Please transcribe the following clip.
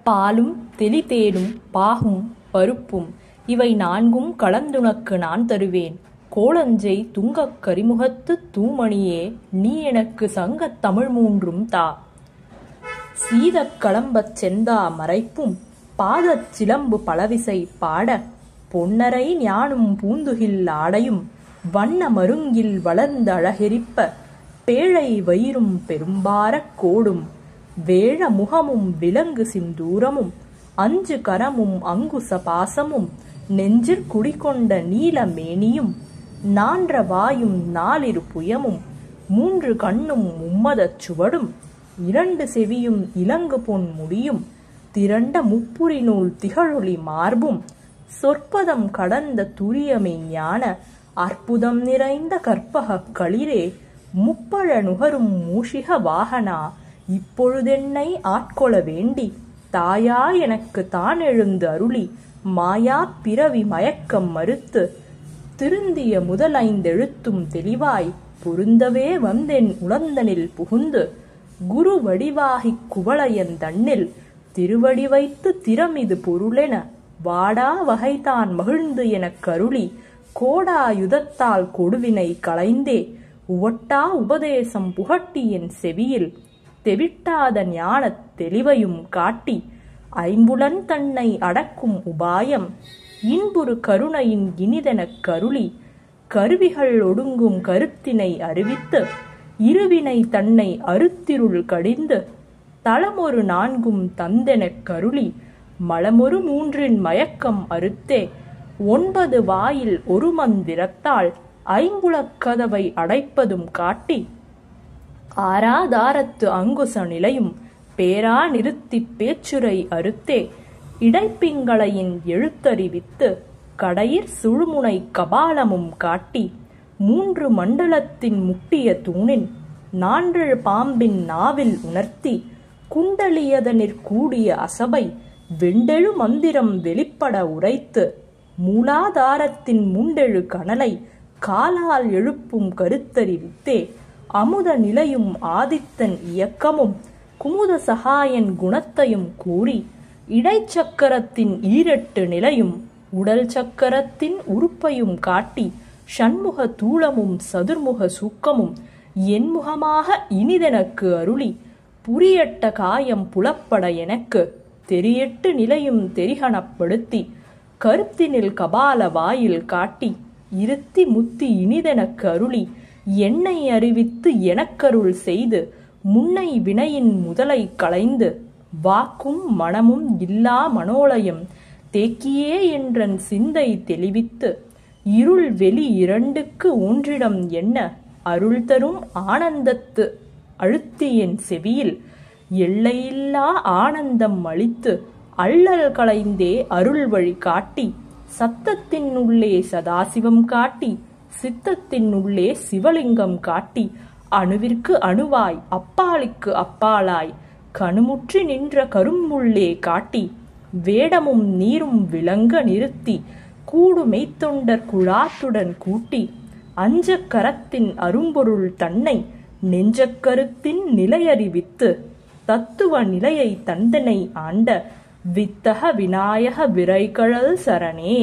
பாலும் தெளிதேனும் பாகும் பருப்பும் இவை நான்கும் கலந்துனக்கு நான் தருவேன். கோலஞ்செய் துங்கக் கரிமுகத்துத் தூமணியே, நீ எனக்கு சங்கத் தமிழ் மூன்றும் தா. சீதக் களம்பச் செந்தா மரைப்பும் பாதச் சிலம்பு பலவிசை பாட, பொன்னரை ஞானும் பூந்துகில் ஆடையும் வண்ண மருங்கில் வளர்ந்த அழகெரிப்ப, பேழை வயிறும் பெரும்பாரக் கோடும் வேழ முகமும் விலங்கு சிந்தூரமும் அஞ்சு கரமும் அங்குச பாசமும் நெஞ்சிற் குடிகொண்ட நீல மேனியும் நான்ற வாயும் நாலிரு புயமும் மூன்று கண்ணும் மும்மதச் சுவடும் இரண்டு செவியும் இலங்கு பொன் முடியும் திரண்ட முப்புரி நூல் திகழொளி மார்பும் சொற்பதம் கடந்த துரியமை ஞான அற்புதம் நிறைந்த கற்பகக் களிரே, முப்பழ நுகரும் மூஷிக வாகனா, இப்பொழுதென்னை ஆட்கொள்ள வேண்டி தாயா எனக்கு தான் எழுந்து அருளி, மாயா பிறவி மயக்கம் மறுத்து திருந்திய முதலைந்தெழுத்தும் தெளிவாய் பொருந்தவே வந்தென் உளந்தனில் புகுந்து, குரு வடிவாகிக் குவளையன் தன்னில் திருவடி வைத்து திறமிது பொருளென வாடா வகைதான் மகிழ்ந்து எனக் கருளி, கோடாயுதத்தால் கொடுவினை களைந்தே உவட்டா உபதேசம் புகட்டி என் செவியில் தெவிட்டாத ஞானத் தெளிவையும் காட்டி, ஐம்புலன் தன்னை அடக்கும் உபாயம் இன்புறு கருணையின் இனிதெனக் கருளி, கருவிகள் ஒடுங்கும் கருத்தினை அறிவித்து இருவினை தன்னை அறுத்திருள் கடிந்து, தளமொரு நான்கும் தந்தெனக் கருளி, மலமொரு மூன்றின் மயக்கம் அறுத்தே 9 வாயில் ஒரு மந்திரத்தால் ஐம்புலக் கதவை அடைப்பதும் காட்டி, ஆராதாரத்து அங்குச நிலையும் பேரா நிறுத்திப் பேச்சுரை அறுத்தே இடைப்பிங்களையின் எழுத்தறிவித்து கடையிற் சுழுமுனை கபாலமும் காட்டி, 3 மண்டலத்தின் முட்டிய தூணின் 4 பாம்பின் நாவில் உணர்த்தி, குண்டலியதனிற் கூடிய அசபை வெண்டெழு மந்திரம் வெளிப்பட உரைத்து, மூலாதாரத்தின் முண்டெழு கனலை காலால் எழுப்பும் கருத்தறிவித்தே அமுத நிலையும் ஆதித்தன் இயக்கமும் குமுத சகாயன் குணத்தையும் கூறி, இடைச்சக்கரத்தின் 8 நிலையும் உடல் சக்கரத்தின் உறுப்பையும் காட்டி, ஷண்முக தூளமும் சதுர்முக சூக்கமும் என்முகமாக இனிதெனக்கு அருளி, புரியட்ட காயம் புலப்பட எனக்கு தெரியெட்டு நிலையும் தெரிகணப்படுத்தி, கருத்தினில் கபால வாயில் காட்டி இருத்தி முத்தி இனிதெனக்கு அருளி, என்னை அறிவித்து எனக்கருள் செய்து முன்னை வினையின் முதலை களைந்து, வாக்கும் மனமும் இல்லா மனோலயம் தேக்கியே என்றன் சிந்தை தெளிவித்து, இருள் வெளி இரண்டுக்கு ஒன்றிடம் என்ன அருள் தரும் ஆனந்தத்து அழுத்தி என் செவியில் எல்லையில்லா ஆனந்தம் அளித்து, அள்ளல் களைந்தே அருள் வழி காட்டி, சத்தத்தின் உள்ளே சதாசிவம் காட்டி சித்தத்தின் உள்ளே சிவலிங்கம் காட்டி, அணுவிற்கு அணுவாய் அப்பாலிக்கு அப்பாலாய் கணுமுற்றி நின்ற கரும்புள்ளே காட்டி, வேடமும் நீரும் விளங்க நிறுத்தி கூடு மெய்த்தொண்டர் குழாத்துடன் கூட்டி, அஞ்சக் கரத்தின் அரும்பொருள் தன்னை நெஞ்சக் கருத்தின் நிலையறிவித்து, தத்துவ நிலையை தந்தனை ஆண்ட வித்தக விநாயக விரைகழல் சரணே.